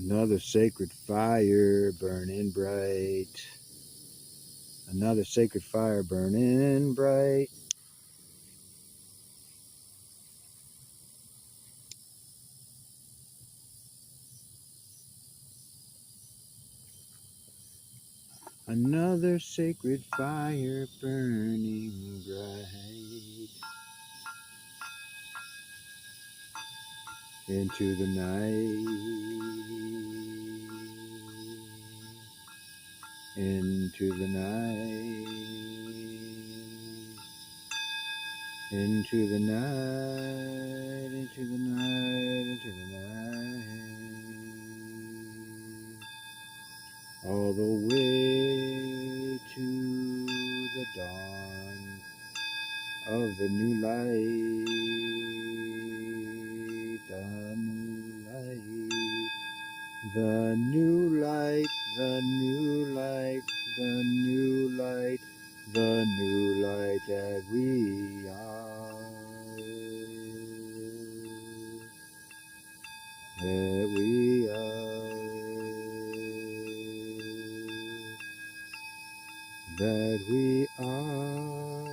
Another sacred fire burning bright. Another sacred fire burning bright. Another sacred fire burning bright. Into the night. Into the night. Into the night. Into the night. Into the night. All the way to the dawn of the new light, the new light, the new light, the new light, the new light, the new light that we are, that we are, that we are,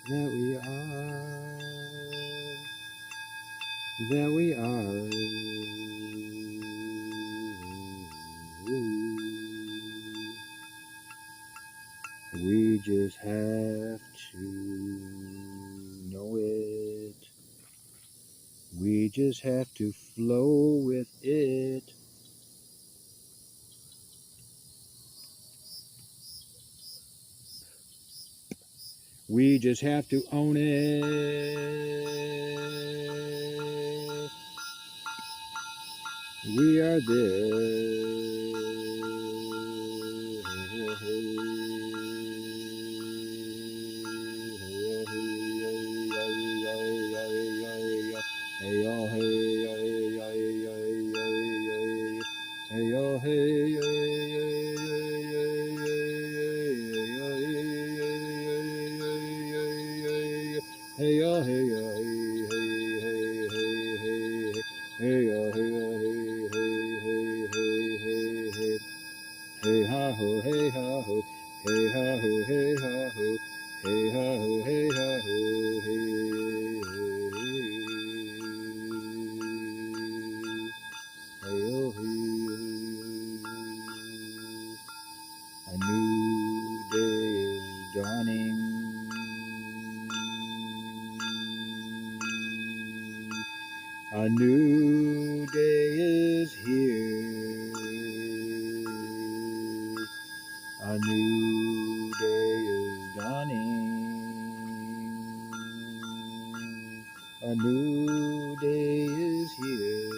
that we are, that we are. We just have to know it. We just have to flow with it. We just have to own it. We are this. Hey yo hey hey yo hey hey yo hey hey yo hey hey ha ho hey ha ho hey ha ho hey ha ho hey ha ho hey ha ho hey hey a new day is dawning. A new day is here. A new day is dawning. A new day is here.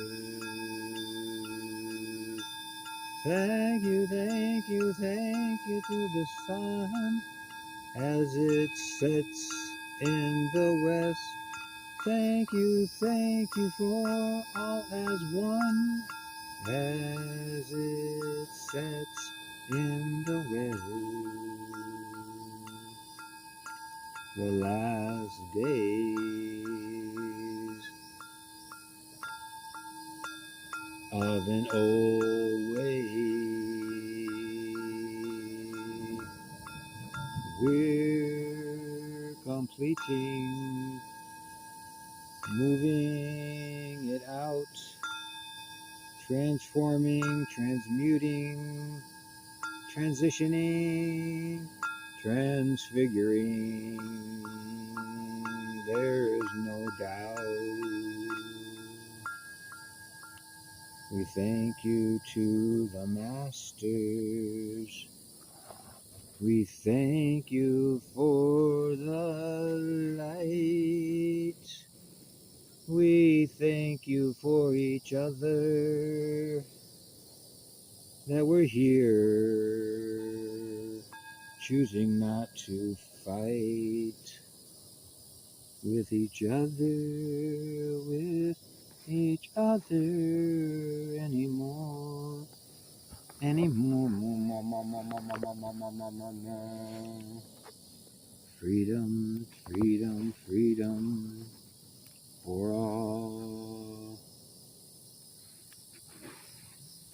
Thank you, thank you, thank you to the sun as it sets in the west. Thank you for all as one as it sets in the west. The last days of an old way. We're completing, moving it out, transforming, transmuting, transitioning, transfiguring. There is no doubt. We thank you to the masters. We thank you for the light. We thank you for each other, that we're here, choosing not to fight with each other anymore. Freedom, freedom, freedom for all.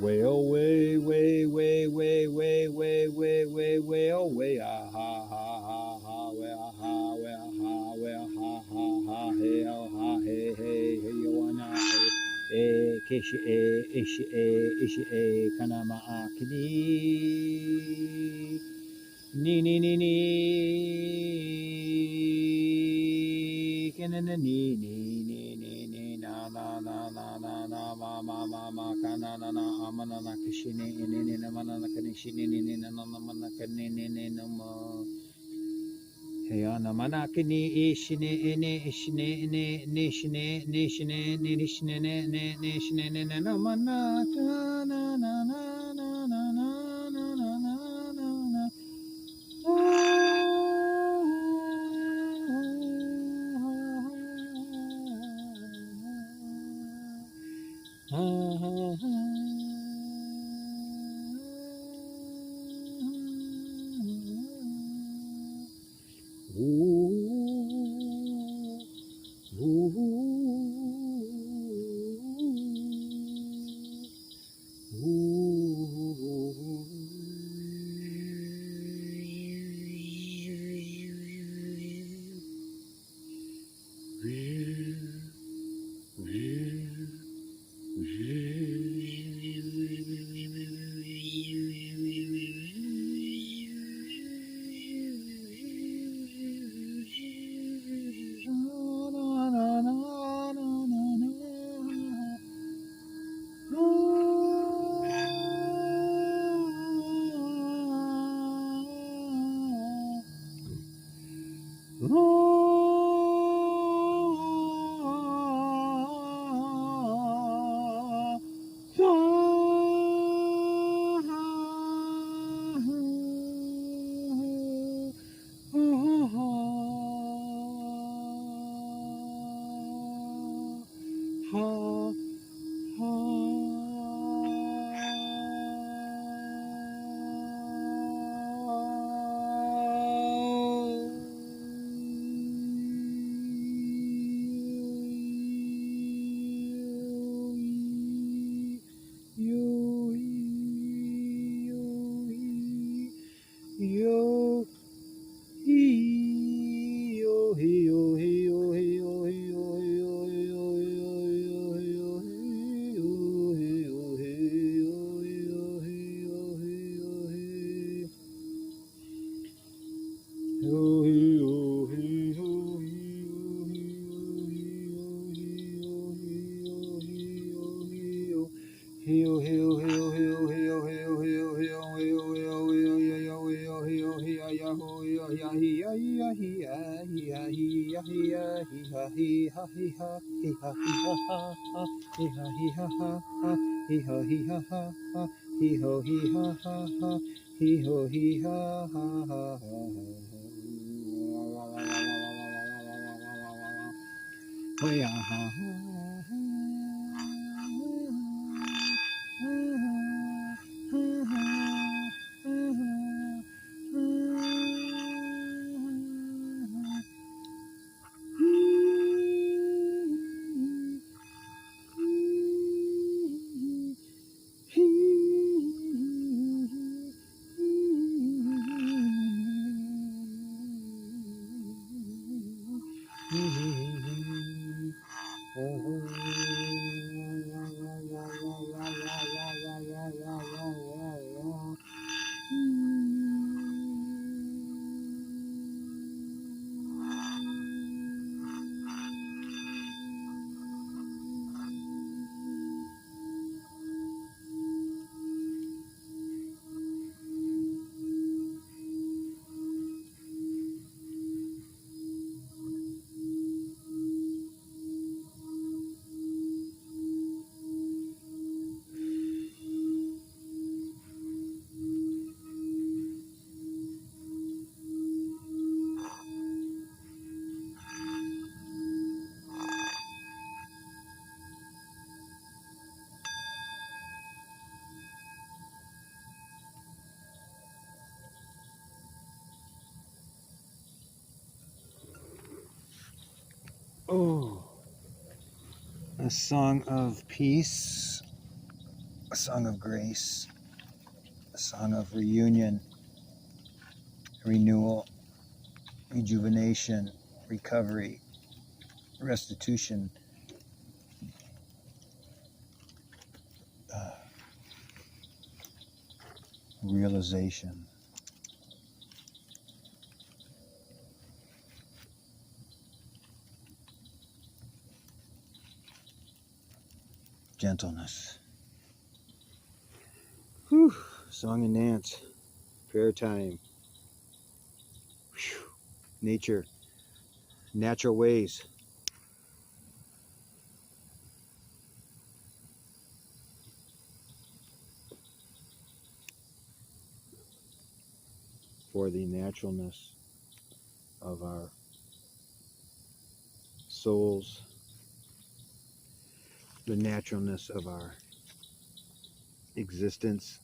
way away, way, way, way, way, way, way, way, way away, ah ha ha ha ha, way ah ha, way ah ha, way ah ha ha ha, hey oh ha, hey hey hey yo ana kishi ishi ishi kanama akini ni ni ni ni kinana ni ni ni ni ni na na na na na na ma ma ma ma kana na na amana na kishini ni ni na mana na kanishini ni ni na na mana kani ni ni na ma Heyana mana kini ishine ene ishine ene nishine nishine nishine ne ne nishine ne na na mana na na na na na na na na na na na Oh, a song of peace, a song of grace, a song of reunion, renewal, rejuvenation, recovery, restitution, realization. Gentleness. Whew. Song and dance. Prayer time. Whew. Nature. Natural ways. For the naturalness of our souls, the naturalness of our existence,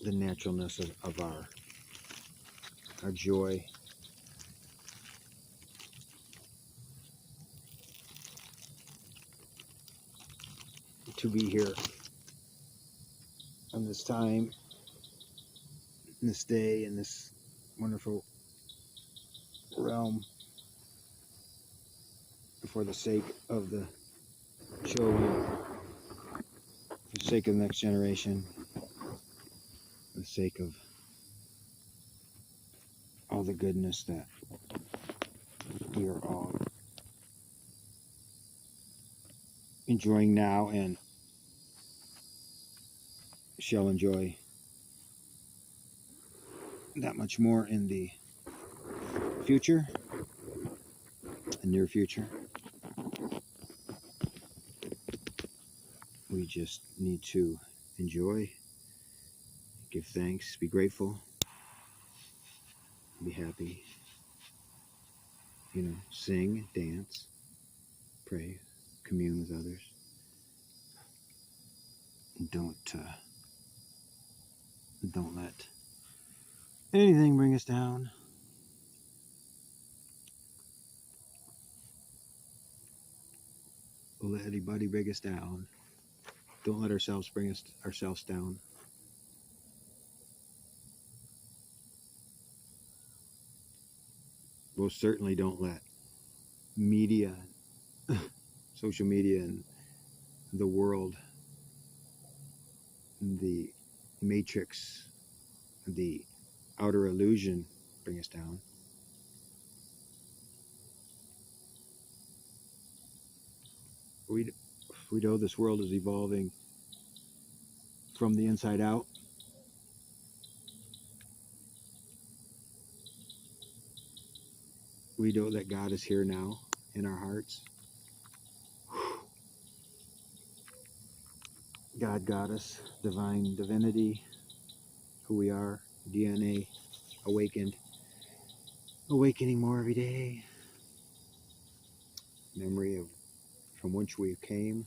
the naturalness of our joy. To be here on this time, this day, in this wonderful realm, for the sake of the children, for the sake of the next generation, for the sake of all the goodness that we are all enjoying now and shall enjoy that much more in the future, the near future. We just need to enjoy, give thanks, be grateful, be happy, sing, dance, pray, commune with others. Don't let anything bring us down. Don't let anybody bring us down. Don't let ourselves bring ourselves down. Most certainly don't let media, social media, and the world, the matrix, the outer illusion bring us down. We know this world is evolving from the inside out. We know that God is here now in our hearts. God, Goddess, divine divinity, who we are, DNA, awakened, awakening more every day. Memory of from which we came,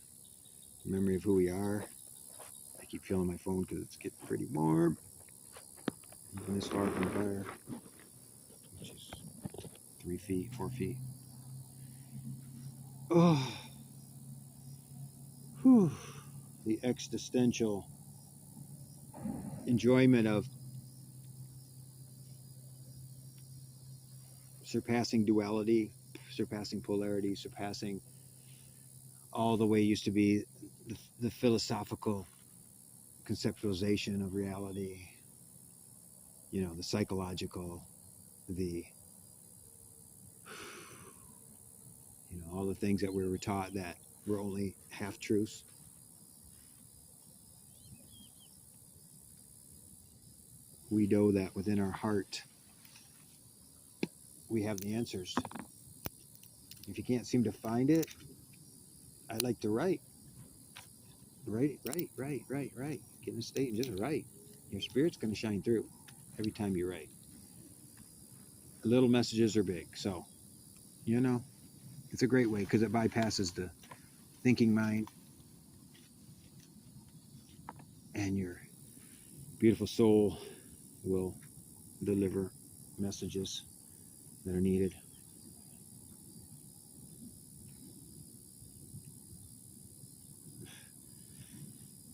memory of who we are. I keep feeling my phone because it's getting pretty warm. And this far from fire, which is 3 feet, 4 feet. Oh, whew. The existential enjoyment of surpassing duality, surpassing polarity, surpassing all the way it used to be the philosophical conceptualization of reality, the psychological, all the things that we were taught that were only half-truths. We know that within our heart, we have the answers. If you can't seem to find it, I'd like to write. Write. Get in a state and just write. Your spirit's going to shine through every time you write. The little messages are big, so, it's a great way because it bypasses the thinking mind, and your beautiful soul will deliver messages that are needed.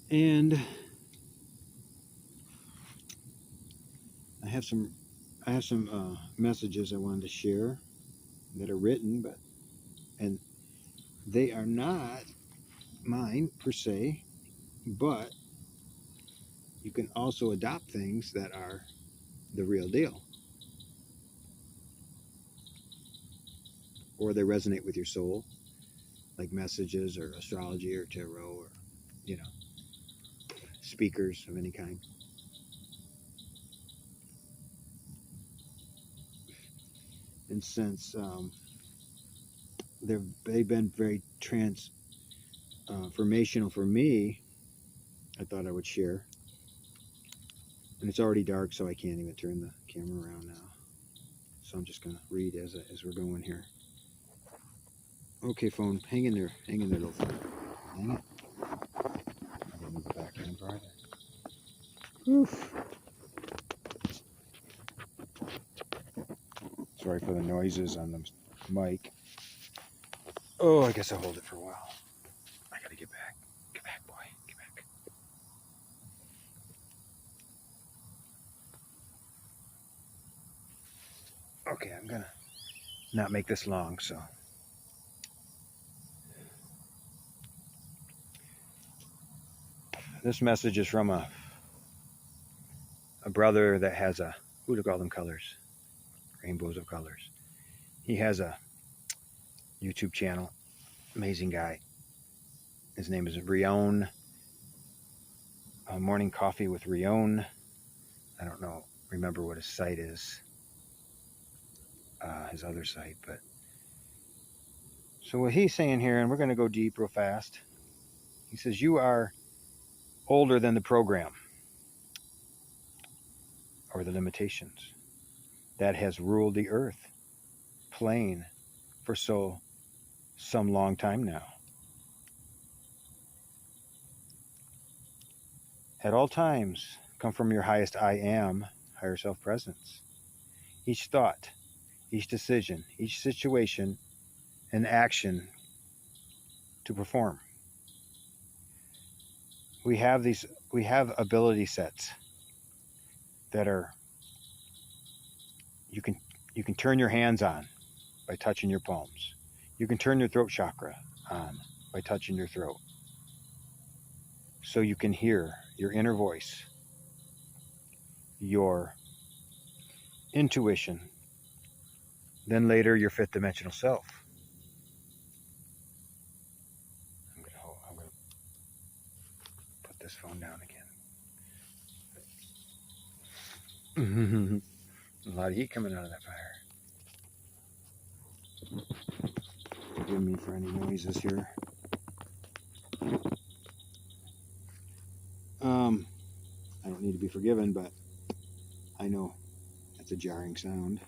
And I have some messages I wanted to share that are written, and they are not mine per se, but you can also adopt things that are the real deal, or they resonate with your soul, like messages or astrology or tarot or, speakers of any kind. And since they've been very transformational for me, I thought I would share. And it's already dark, so I can't even turn the camera around now. So I'm just going to read as we're going here. Okay, phone, hang in there, little phone. Hang it. I'm going to move it back even farther. Oof. Sorry for the noises on the mic. Oh, I guess I'll hold it for a while. I got to get back. Get back, boy. Get back. Okay, I'm going to not make this long, so. This message is from a brother that has who do you call them colors? Rainbows of colors. He has a YouTube channel. Amazing guy. His name is Rion. Morning Coffee with Rion. I don't remember what his site is. His other site, but. So what he's saying here, and we're going to go deep real fast. He says, you are older than the program or the limitations that has ruled the earth plane for some long time now. At all times, come from your highest I am, higher self presence. Each thought, each decision, each situation, and action to perform. We have ability sets that are you can turn your hands on by touching your palms. You can turn your throat chakra on by touching your throat. So you can hear your inner voice, your intuition, then later your fifth dimensional self. I'm gonna put this phone down again. A lot of heat coming out of that fire. Forgive me for any noises here. I don't need to be forgiven, but I know that's a jarring sound.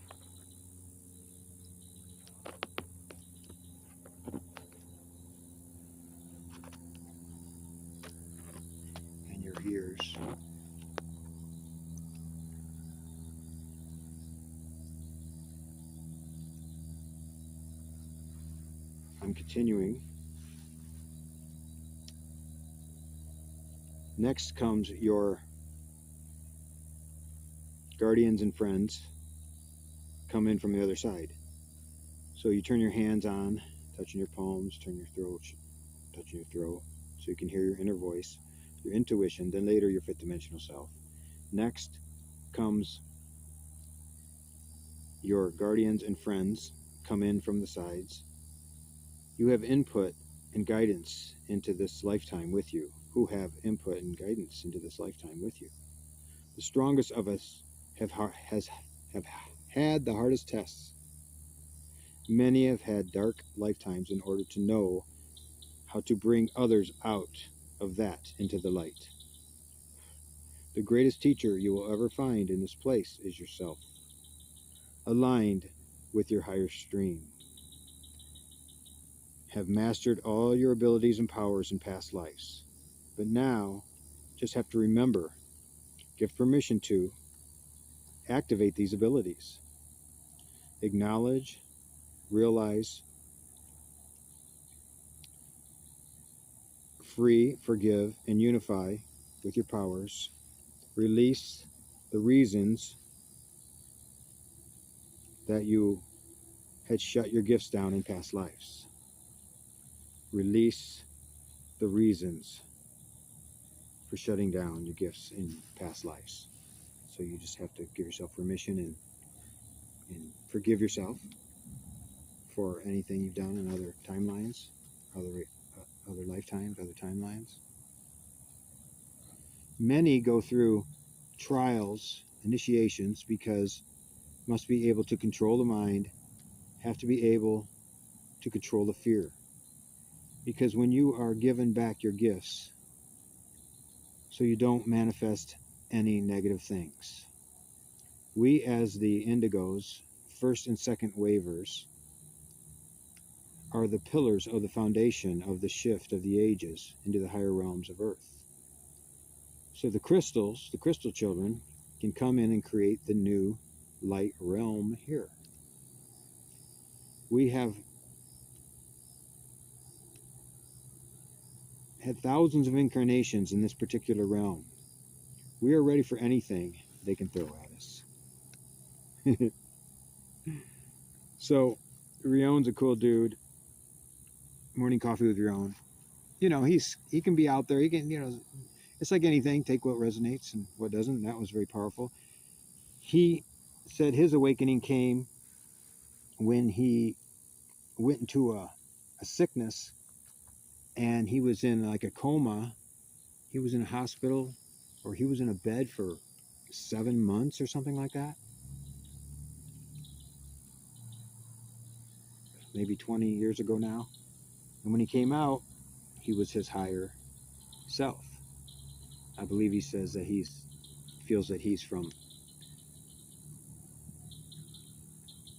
In your ears. I'm continuing. Next comes your guardians and friends come in from the other side. So you turn your hands on, touching your palms, turn your throat, touching your throat, so you can hear your inner voice, your intuition, then later your fifth dimensional self. Next comes your guardians and friends come in from the sides. You have input and guidance into this lifetime with you, who have input and guidance into this lifetime with you. The strongest of us have had the hardest tests. Many have had dark lifetimes in order to know how to bring others out of that into the light. The greatest teacher you will ever find in this place is yourself, aligned with your higher stream. Have mastered all your abilities and powers in past lives. But now, just have to remember, give permission to activate these abilities. Acknowledge, realize, free, forgive, and unify with your powers. Release the reasons that you had shut your gifts down in past lives. Release the reasons for shutting down your gifts in past lives. So you just have to give yourself permission and forgive yourself for anything you've done in other timelines, other lifetimes, other timelines. Many go through trials, initiations, because must be able to control the mind, have to be able to control the fear. Because when you are given back your gifts, so you don't manifest any negative things. We as the indigos, first and second wavers, are the pillars of the foundation of the shift of the ages into the higher realms of Earth. So the crystals, the crystal children, can come in and create the new light realm here. We have had thousands of incarnations in this particular realm. We are ready for anything they can throw at us. So, Rion's a cool dude. Morning coffee with Rion. You know, he can be out there. He can, you know, it's like anything. Take what resonates and what doesn't. And that was very powerful. He said his awakening came when he went into a sickness, and he was in like a coma. He was in a hospital, or he was in a bed for 7 months or something like that. Maybe 20 years ago now. And when he came out, he was his higher self. I believe he says that he feels that he's from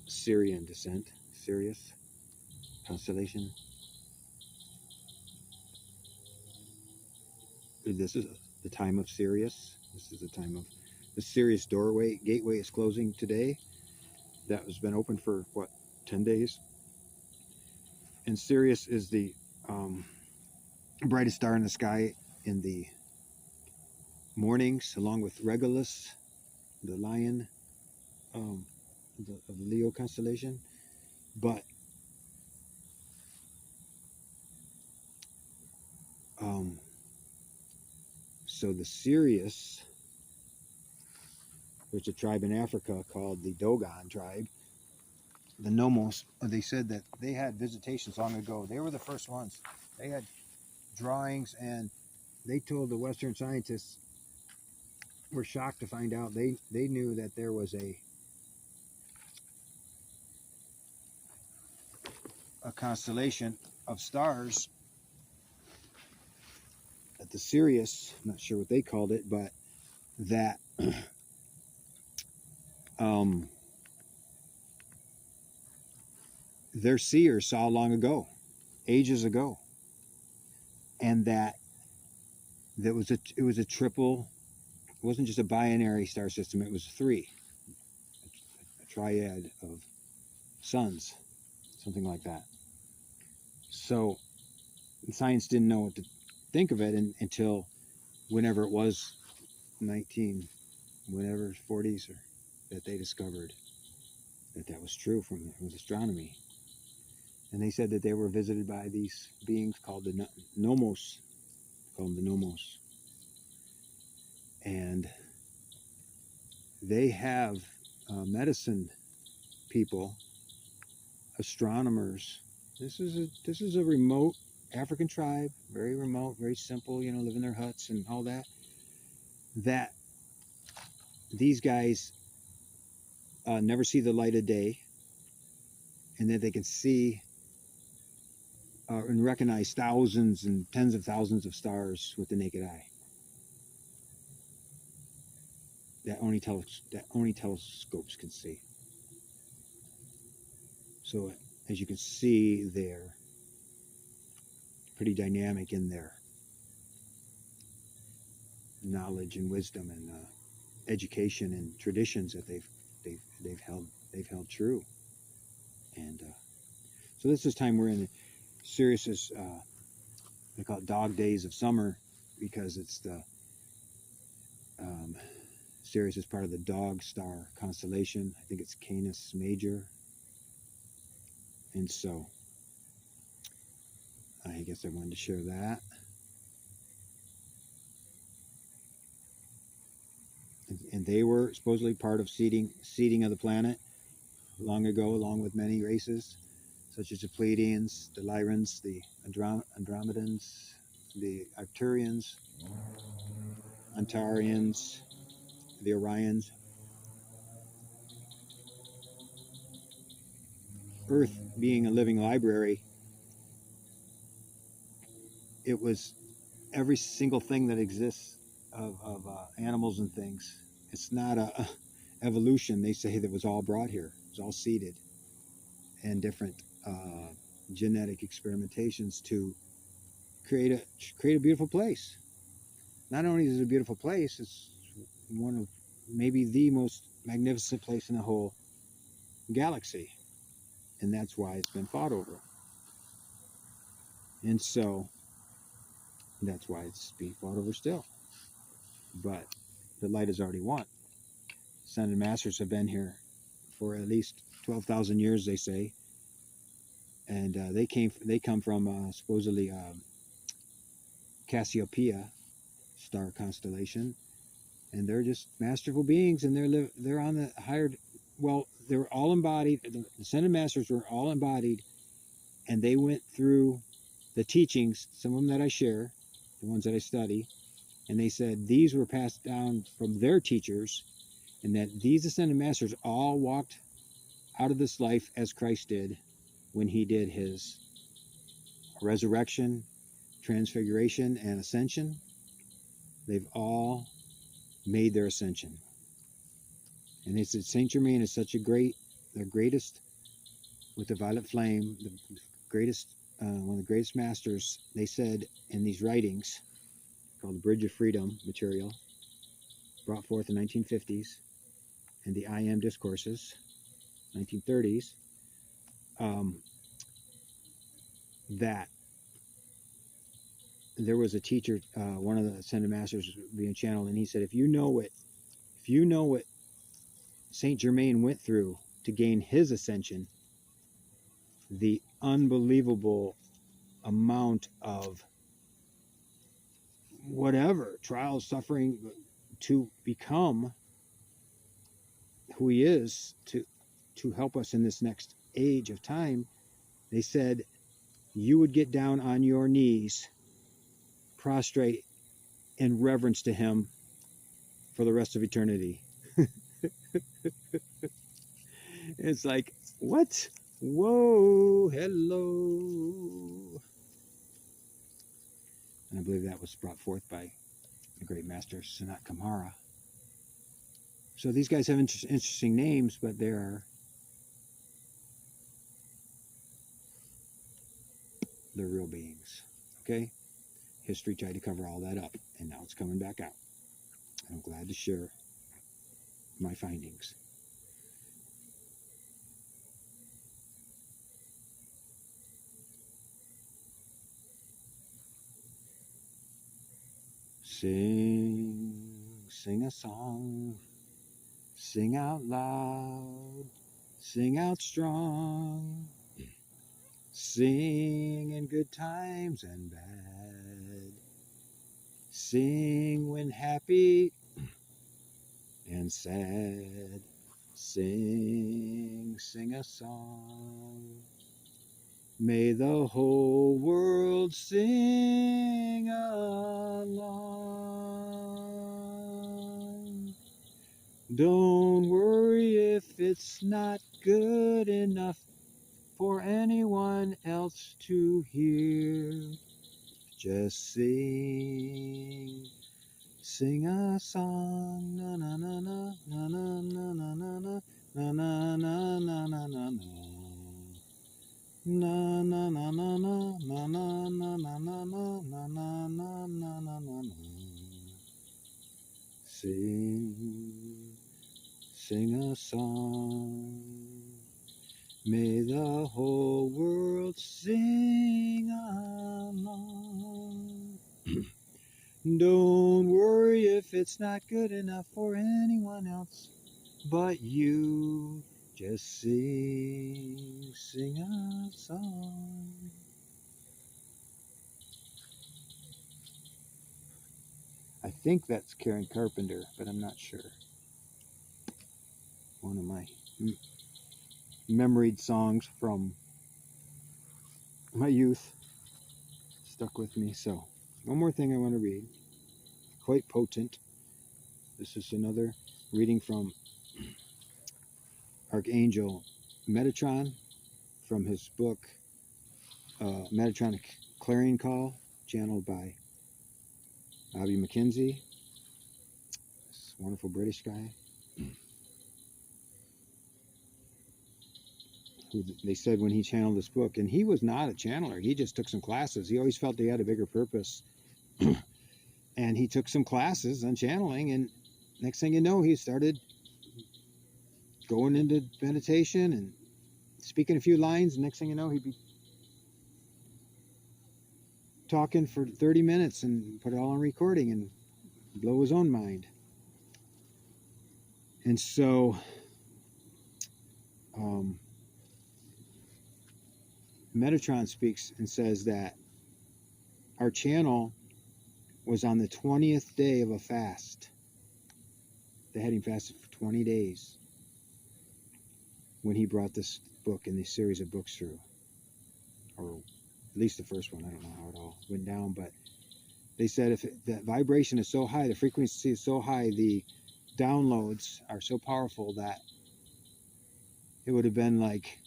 Syrian descent, Sirius constellation. This is the time of Sirius. This is the time of the Sirius gateway is closing today. That has been open for what, 10 days? And Sirius is the brightest star in the sky in the mornings, along with Regulus, the lion of the Leo constellation. But so the Sirius, there's a tribe in Africa called the Dogon tribe, the Nomos. They said that they had visitations long ago. They were the first ones. They had drawings, and they told the Western scientists, were shocked to find out they knew that there was a constellation of stars at the Sirius, I'm not sure what they called it, but that their seers saw long ago, ages ago, and that it was a triple. It wasn't just a binary star system. It was three, a triad of suns, something like that. So science didn't know what to think of it until whenever it was 40s, or that they discovered that was true with astronomy. And they said that they were visited by these beings called the Nomos, and they have medicine people, astronomers. This is a remote African tribe, very remote, very simple, you know, live in their huts and all that. That these guys never see the light of day, and that they can see and recognize thousands and tens of thousands of stars with the naked eye. That only telescopes can see. So as you can see, they're pretty dynamic in their knowledge and wisdom and education and traditions that they've held true. And so this is time we're in. Sirius is they call it dog days of summer because it's the Sirius is part of the dog star constellation. I think it's Canis Major. And so I guess I wanted to share that. And they were supposedly part of seeding of the planet long ago, along with many races, such as the Pleiadians, the Lyrans, the Andromedans, the Arcturians, Antarians, the Orions. Earth being a living library, it was every single thing that exists of animals and things. It's not a evolution. They say that was all brought here. It was all seeded, and different genetic experimentations to create a beautiful place. Not only is it a beautiful place, it's one of maybe the most magnificent place in the whole galaxy, and that's why it's been fought over. And so that's why it's being fought over still. But the light has already won. Ascended Masters have been here for at least 12,000 years, they say, and they come from supposedly Cassiopeia star constellation, and they're just masterful beings, and they're on the higher. Well, they were all embodied. The Ascended Masters were all embodied, and they went through the teachings, some of them that I share, the ones that I study, and they said these were passed down from their teachers, and that these Ascended Masters all walked out of this life as Christ did when he did his resurrection, transfiguration, and ascension. They've all made their ascension. And they said Saint Germain is such a the greatest with the violet flame, the greatest, one of the greatest masters, they said in these writings called the Bridge of Freedom material, brought forth in the 1950s, and the I Am Discourses, 1930s, that there was a teacher, one of the Ascended Masters being channeled, and he said, if you know what Saint Germain went through to gain his ascension, the unbelievable amount of whatever trials, suffering to become who he is, to help us in this next age of time, they said you would get down on your knees, prostrate in reverence to him for the rest of eternity. It's like, what? Whoa, hello. And I believe that was brought forth by the great master Sanat Kumara. So these guys have interesting names, but they're real beings. Okay? History tried to cover all that up, and now it's coming back out. And I'm glad to share my findings. Sing a song, sing out loud, sing out strong, sing in good times and bad, sing when happy and sad, sing a song. May the whole world sing along. Don't worry if it's not good enough for anyone else to hear. Just sing a song. Na na na na na na na na na na na na na na na. Na na na na na na na na na na na na na na na na. Sing a song. May the whole world sing along. Don't worry if it's not good enough for anyone else but you. Just sing a song. I think that's Karen Carpenter, but I'm not sure. One of my memoried songs from my youth stuck with me. So, one more thing I want to read. Quite potent. This is another reading from Archangel Metatron from his book Metatron-A Clarion Call, channeled by Robbie McKenzie, this wonderful British guy, who they said when he channeled this book, and he was not a channeler, he just took some classes. He always felt he had a bigger purpose. And he took some classes on channeling, and next thing you know, he started going into meditation and speaking a few lines. Next thing you know, he'd be talking for 30 minutes and put it all on recording and blow his own mind. And so Metatron speaks and says that our channel was on the 20th day of a fast. They had him fasted for 20 days when he brought this book and this series of books through. Or at least the first one. I don't know how it all went down, but they said if the vibration is so high, the frequency is so high, the downloads are so powerful that it would have been like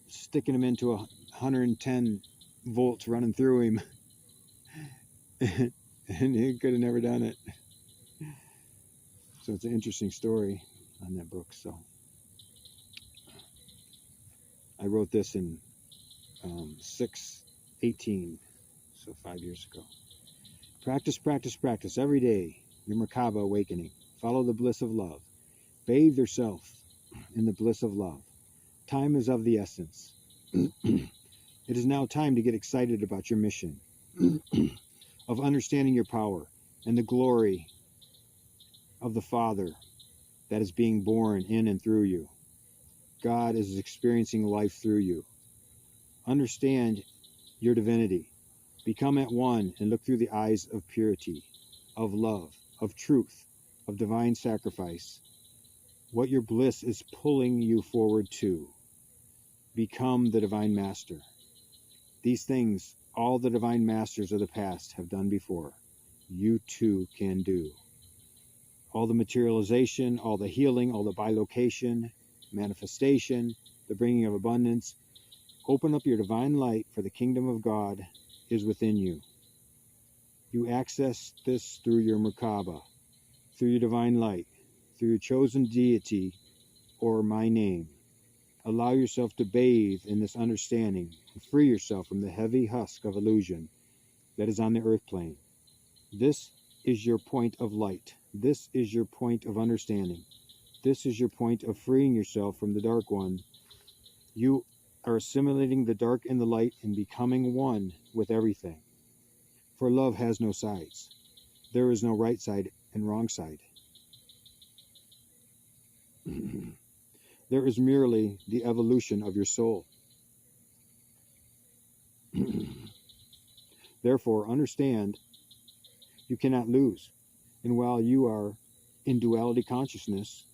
sticking him into 110 volts running through him. And he could have never done it. So it's an interesting story on that book. So I wrote this in 6/18, so 5 years ago. Practice, practice, practice every day your Merkaba awakening. Follow the bliss of love. Bathe yourself in the bliss of love. Time is of the essence. It is now time to get excited about your mission of understanding your power and the glory of the Father that is being born in and through you. God is experiencing life through you. Understand your divinity. Become at one and look through the eyes of purity, of love, of truth, of divine sacrifice. What your bliss is pulling you forward to. Become the divine master. These things all the divine masters of the past have done before. You too can do. All the materialization, all the healing, all the bilocation, manifestation, the bringing of abundance. Open up your divine light, for the kingdom of God is within you. You access this through your Merkaba, through your divine light, through your chosen deity or my name. Allow yourself to bathe in this understanding and free yourself from the heavy husk of illusion that is on the earth plane. This is your point of light. This is your point of understanding. This is your point of freeing yourself from the dark one. You are assimilating the dark and the light and becoming one with everything. For love has no sides. There is no right side and wrong side. There is merely the evolution of your soul. Therefore, understand you cannot lose. And while you are in duality consciousness,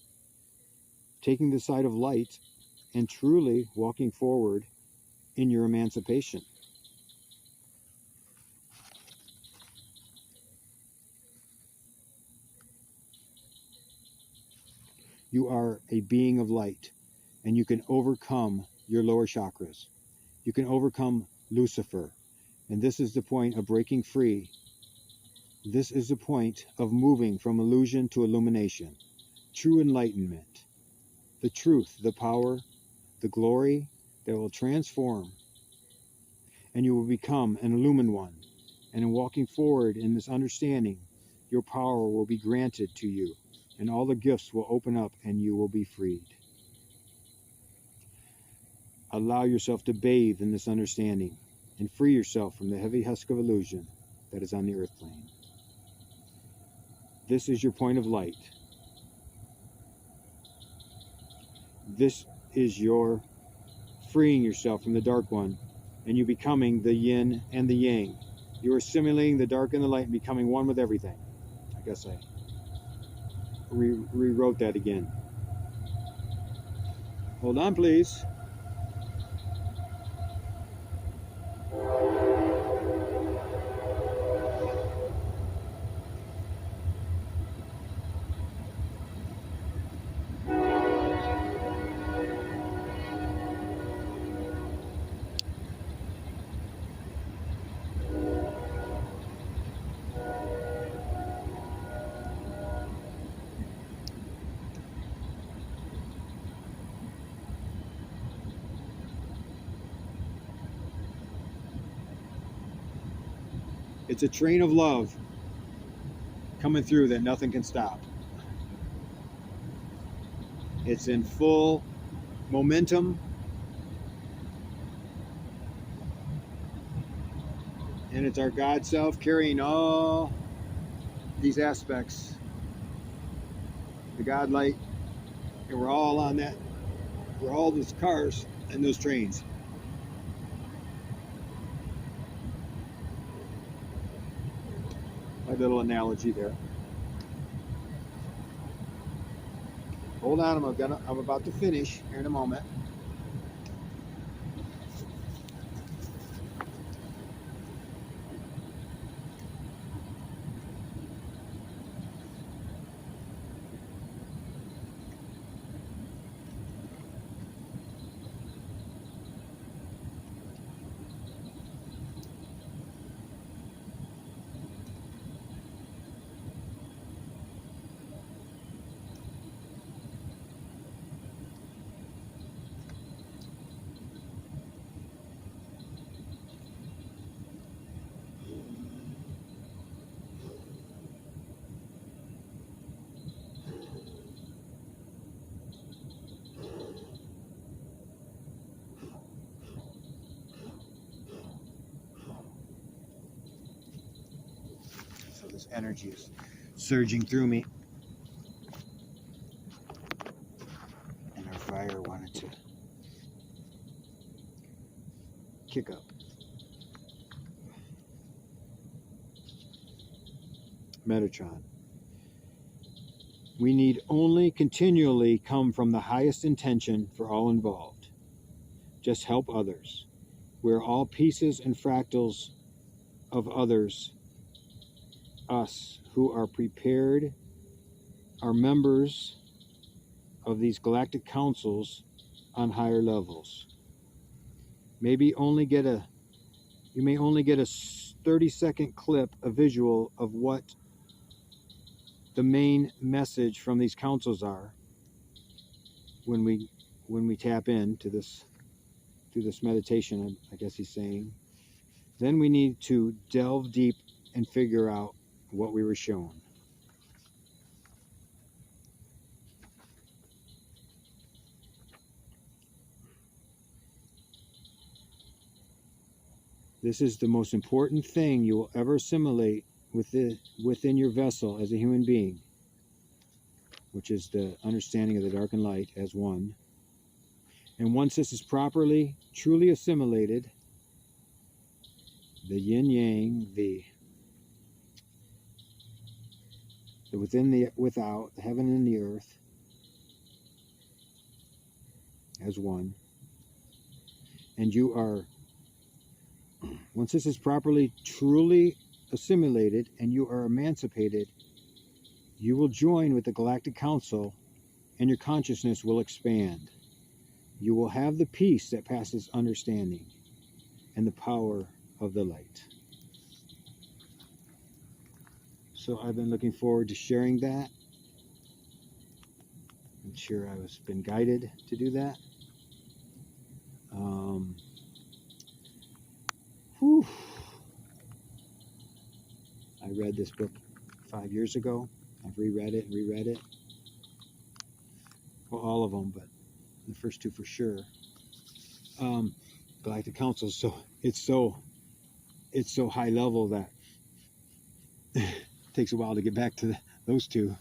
taking the side of light and truly walking forward in your emancipation. You are a being of light, and you can overcome your lower chakras. You can overcome Lucifer, and this is the point of breaking free. This is the point of moving from illusion to illumination, true enlightenment, the truth, the power, the glory that will transform, and you will become an illumined one. And in walking forward in this understanding, your power will be granted to you, and all the gifts will open up, and you will be freed. Allow yourself to bathe in this understanding and free yourself from the heavy husk of illusion. that is on the earth plane. This is your point of light. This is your freeing yourself from the dark one, and you becoming the yin and the yang. You are assimilating the dark and the light and becoming one with everything. I guess I rewrote that again. Hold on, please. It's a train of love coming through that nothing can stop. It's in full momentum, and it's our God self carrying all these aspects, the God light, and we're all on that. We're all those cars and those trains. My little analogy there. Hold on, I'm about to finish here in a moment. So this energy is surging through me, and our fire wanted to kick up. Metatron. We need only continually come from the highest intention for all involved. Just help others. We're all pieces and fractals of others, us who are prepared, are members of these galactic councils on higher levels. You may only get a 30-second clip, a visual of what the main message from these councils are when we tap into this through this meditation, I guess he's saying. Then we need to delve deep and figure out what we were shown. This is the most important thing you will ever assimilate within your vessel as a human being, which is the understanding of the dark and light as one. And once this is properly, truly assimilated, the yin-yang, the within, the without, the heaven and the earth as one, and you are, once this is properly, truly assimilated and you are emancipated, you will join with the Galactic Council and your consciousness will expand. You will have the peace that passes understanding and the power of the light. So I've been looking forward to sharing that. I'm sure I've been guided to do that. I read this book 5 years ago. I've reread it and reread it. Well, all of them, but the first two for sure. Galactic Council, so it's so high level that takes a while to get back to those two.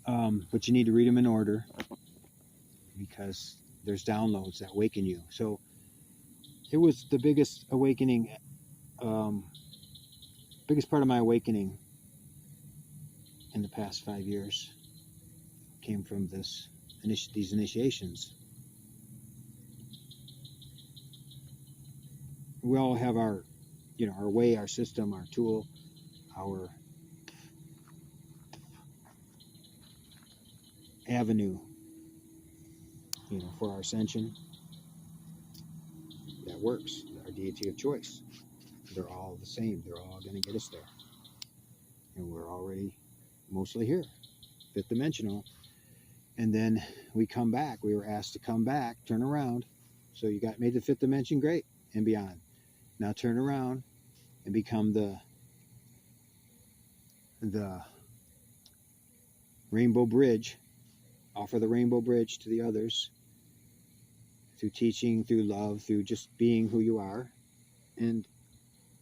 But you need to read them in order, because there's downloads that awaken you. So it was the biggest awakening, biggest part of my awakening in the past 5 years came from these initiations. We all have our, our way, our system, our tool, our avenue, for our ascension that works. Our deity of choice. They're all the same. They're all going to get us there. And we're already mostly here, fifth dimensional. And then we come back. We were asked to come back, turn around. So you made the fifth dimension, great, and beyond. Now turn around and become the rainbow bridge. Offer the rainbow bridge to the others through teaching, through love, through just being who you are. And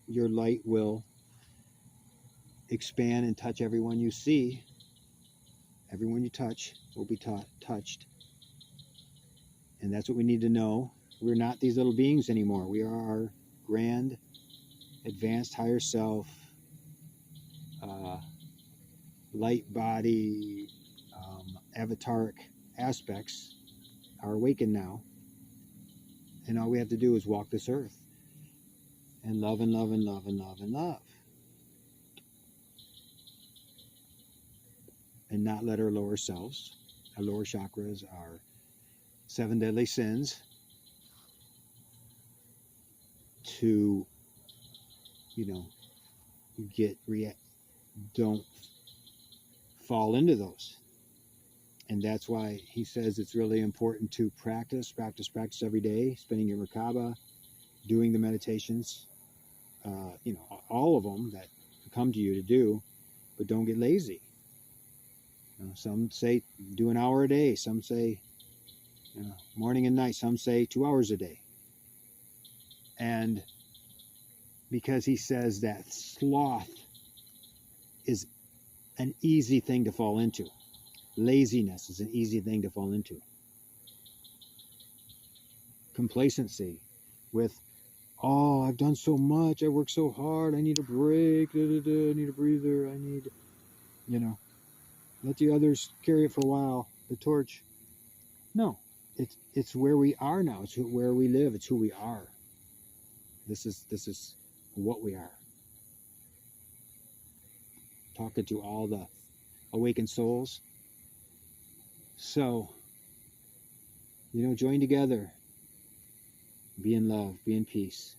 your light will expand and touch everyone you see. Everyone you touch will be touched. And that's what we need to know. We're not these little beings anymore. We are our grand, advanced, higher self, light body, avataric aspects are awakened now. And all we have to do is walk this earth and love and love and love and love and love. And not let our lower selves, our lower chakras, our 7 deadly sins, to, don't fall into those. And that's why he says it's really important to practice every day, spending your Merkaba, doing the meditations, all of them that come to you to do, but don't get lazy. Some say do an hour a day, some say morning and night, some say 2 hours a day. And because he says that sloth is an easy thing to fall into. Laziness is an easy thing to fall into. Complacency with, I've done so much, I worked so hard, I need a break, I need a breather, I need, let the others carry it for a while, the torch. No, it's where we are now. It's where we live. It's who we are. This is what we are. Talking to all the awakened souls. So, join together. Be in love. Be in peace.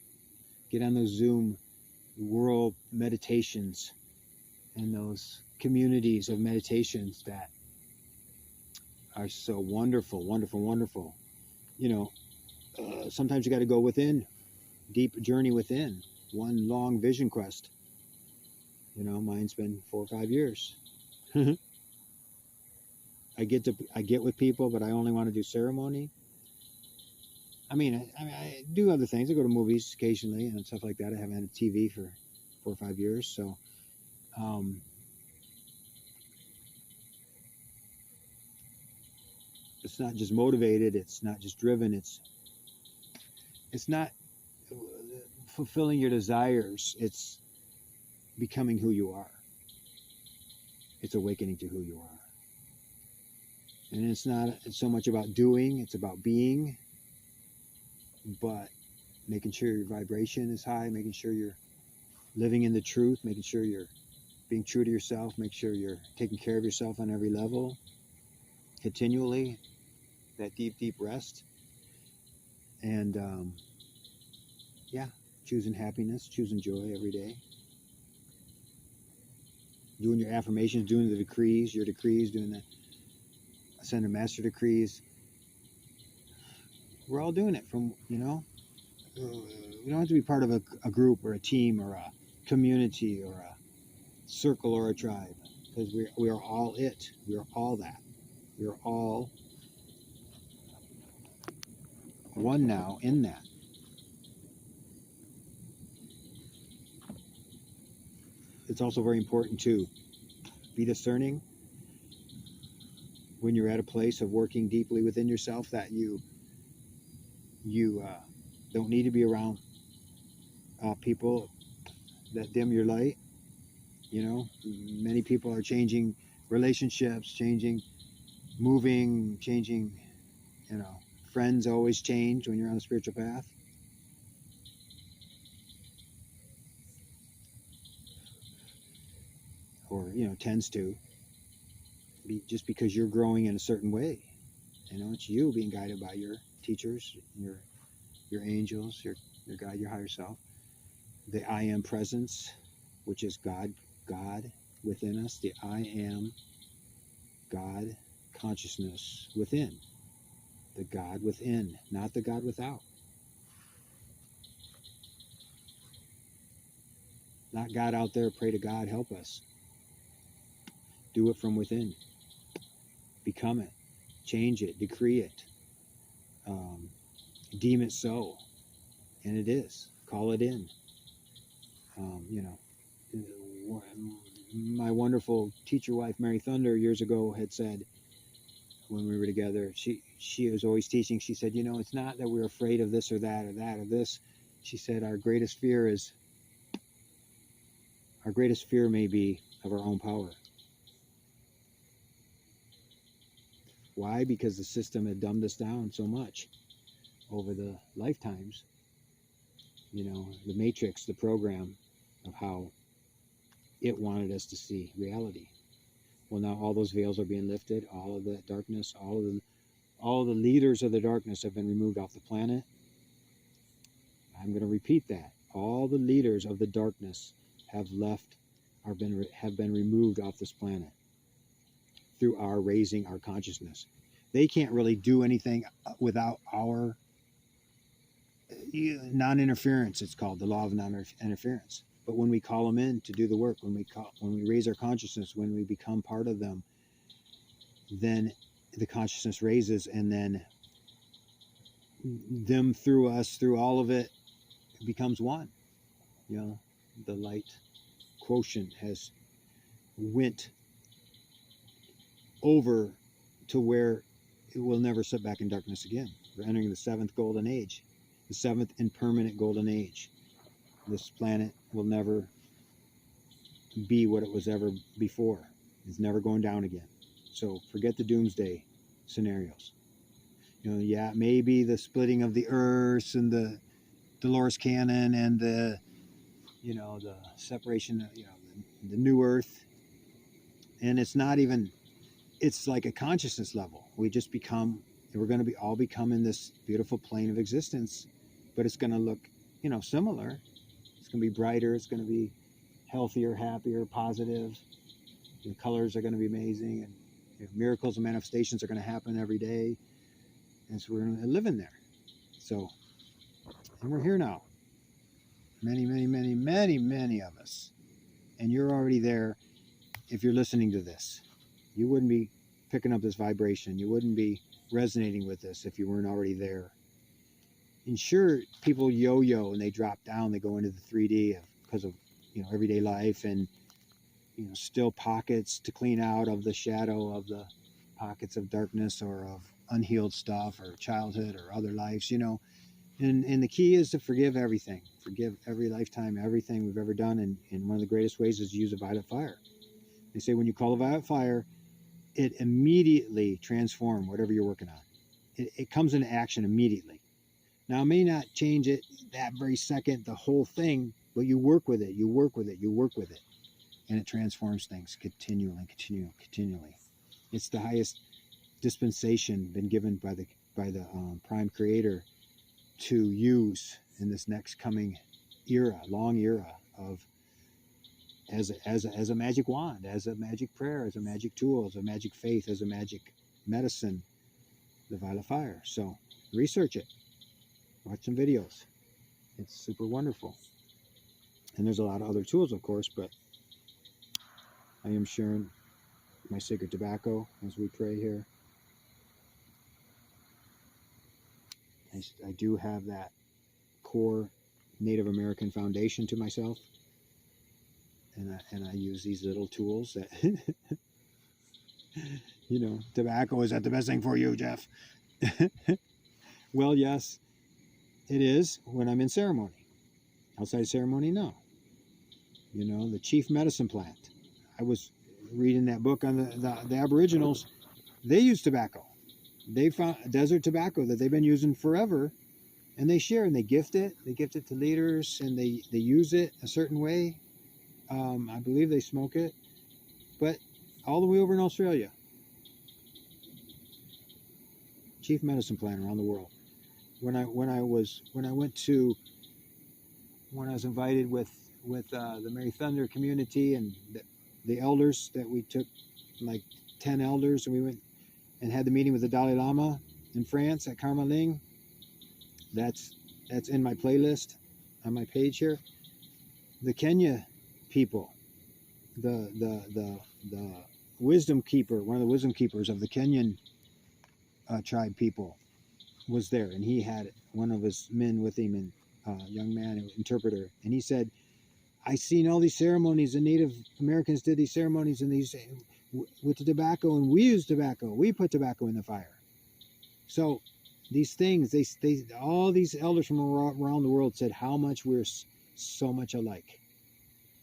Get on those Zoom world meditations and those communities of meditations that are so wonderful, wonderful, wonderful. Sometimes you got to go within, deep journey within, one long vision quest. Mine's been 4 or 5 years. I get with people, but I only want to do ceremony. I do other things. I go to movies occasionally and stuff like that. I haven't had a TV for 4 or 5 years, so it's not just motivated. It's not just driven. It's not fulfilling your desires. It's becoming who you are. It's awakening to who you are. And it's not so much about doing, it's about being, but making sure your vibration is high, making sure you're living in the truth, making sure you're being true to yourself, make sure you're taking care of yourself on every level, continually, that deep, deep rest. And choosing happiness, choosing joy every day. Doing your affirmations, doing the decrees, your decrees, doing the Ascended Master decrees. We're all doing it from, we don't have to be part of a group or a team or a community or a circle or a tribe, because we are all it. We are all that. We are all one now in that. it's also very important to be discerning when you're at a place of working deeply within yourself, that you don't need to be around people that dim your light. You know, many people are changing relationships, changing, moving, changing. You know, friends always change when you're on a spiritual path. Or, you know, tends to be, just because you're growing in a certain way. You know, it's you being guided by your teachers, your angels, your guide, your higher self. The I am presence, which is God within us. The I am God consciousness within. The God within, not the God without. Not God out there, pray to God, help us. Do it from within. Become it. Change it. Decree it. Deem it so. And it is. Call it in. You know, my wonderful teacher wife, Mary Thunder, years ago had said, when we were together, she was always teaching. She said, you know, it's not that we're afraid of this or that or that or this. She said, our greatest fear may be of our own power. Why? Because the system had dumbed us down so much over the lifetimes. You know, the matrix, the program of how it wanted us to see reality. Well, now all those veils are being lifted. All of the darkness, all of the leaders of the darkness have been removed off the planet. I'm going to repeat that. All the leaders of the darkness have been removed off this planet through our raising our consciousness. They can't really do anything without our non-interference. It's called the law of non-interference. But when we call them in to do the work, when we raise our consciousness, when we become part of them, then the consciousness raises, and then them through us, through all of it, becomes one. You know, the light quotient has went over to where it will never sit back in darkness again. We're entering the 7th golden age, the 7th and permanent golden age. This planet will never be what it was ever before. It's never going down again. So forget the doomsday scenarios. You know, yeah, maybe the splitting of the earth and the Dolores Cannon and the, you know, the separation, you know, the new earth. And it's not even, it's like a consciousness level. We just become, we're going to be all become in this beautiful plane of existence, but it's going to look, you know, similar. It's going to be brighter. It's going to be healthier, happier, positive. The colors are going to be amazing, and you know, miracles and manifestations are going to happen every day. And so we're going to live in there. So, and we're here now. Many, many, many, many, many of us. And you're already there if you're listening to this. You wouldn't be picking up this vibration. You wouldn't be resonating with this if you weren't already there. And sure, people yo-yo and they drop down. They go into the 3D because of, you know, everyday life, and you know, still pockets to clean out of the shadow of the pockets of darkness or of unhealed stuff or childhood or other lives, you know. And the key is to forgive everything. Forgive every lifetime, everything we've ever done. And one of the greatest ways is to use a violet fire. They say when you call a violet fire, it immediately transforms whatever you're working on. It comes into action immediately. Now, it may not change it that very second, the whole thing, but you work with it, you work with it, you work with it. And it transforms things continually. It's the highest dispensation been given by the Prime Creator to use in this next coming era, long era of as a magic wand, as a magic prayer, as a magic tool, as a magic faith, as a magic medicine, the violet fire. So research it, watch some videos. It's super wonderful. And there's a lot of other tools, of course, but I am sharing my sacred tobacco as we pray here. I do have that core Native American foundation to myself. and I use these little tools that, you know, tobacco, is that the best thing for you, Jeff? Well, yes, it is when I'm in ceremony. Outside ceremony, no. You know, the chief medicine plant. I was reading that book on the Aboriginals. They use tobacco. They found desert tobacco that they've been using forever, and they share and they gift it. They gift it to leaders, and they use it a certain way. I believe they smoke it, but all the way over in Australia, chief medicine plant around the world. When I was invited with the Mary Thunder community and the elders, that we took like 10 elders, and we went and had the meeting with the Dalai Lama in France at Karmaling. That's in my playlist on my page here. The Kenya people, the wisdom keeper, one of the wisdom keepers of the Kenyan tribe people, was there, and he had one of his men with him, and young man, an interpreter, and he said, I seen all these ceremonies, the Native Americans did these ceremonies and these with the tobacco, and we use tobacco, we put tobacco in the fire. So these things, they all these elders from around the world said how much we're so much alike.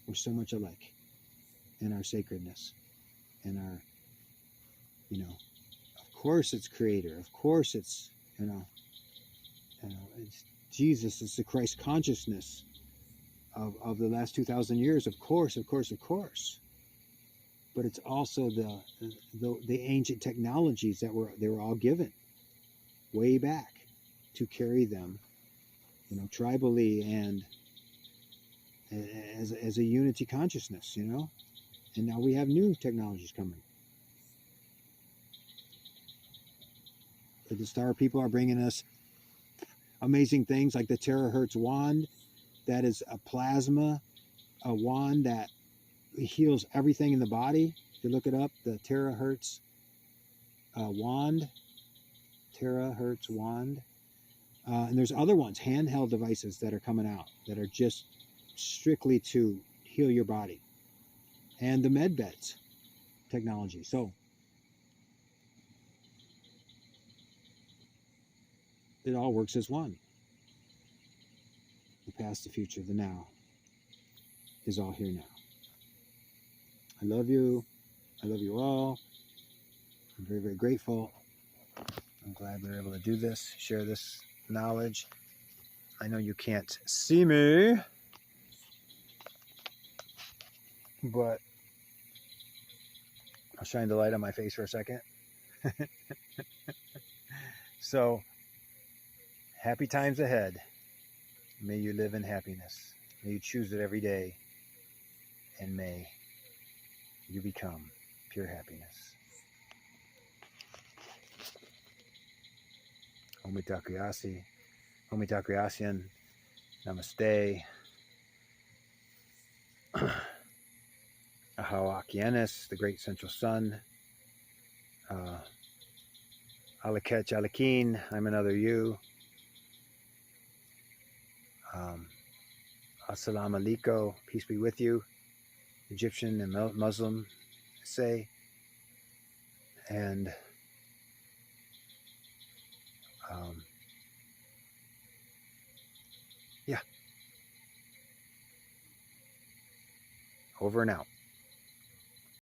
We're so much alike in our sacredness, in our, you know, of course it's creator, of course it's, you know, it's Jesus, it's the Christ consciousness of the last 2,000 years, of course. But it's also the ancient technologies that they were all given way back to carry them, you know, tribally and as a unity consciousness, you know. And now we have new technologies coming. The Star people are bringing us amazing things like the terahertz wand. That is a plasma, a wand that heals everything in the body. If you look it up, the terahertz wand. And there's other ones, handheld devices that are coming out that are just strictly to heal your body. And the med beds technology. So it all works as one. The past, the future, the now is all here now. I love you. I love you all. I'm very, very grateful. I'm glad we were able to do this, share this knowledge. I know you can't see me, but I'll shine the light on my face for a second. So, happy times ahead. May you live in happiness. May you choose it every day. And may you become pure happiness. Omitakriyasi. Omitakriyasian. Namaste. Ahau Akianis, the great central sun. Alakech Alakin, I'm another you. Assalamu alaikum, peace be with you. Egyptian and Muslim say. And yeah. Over and out.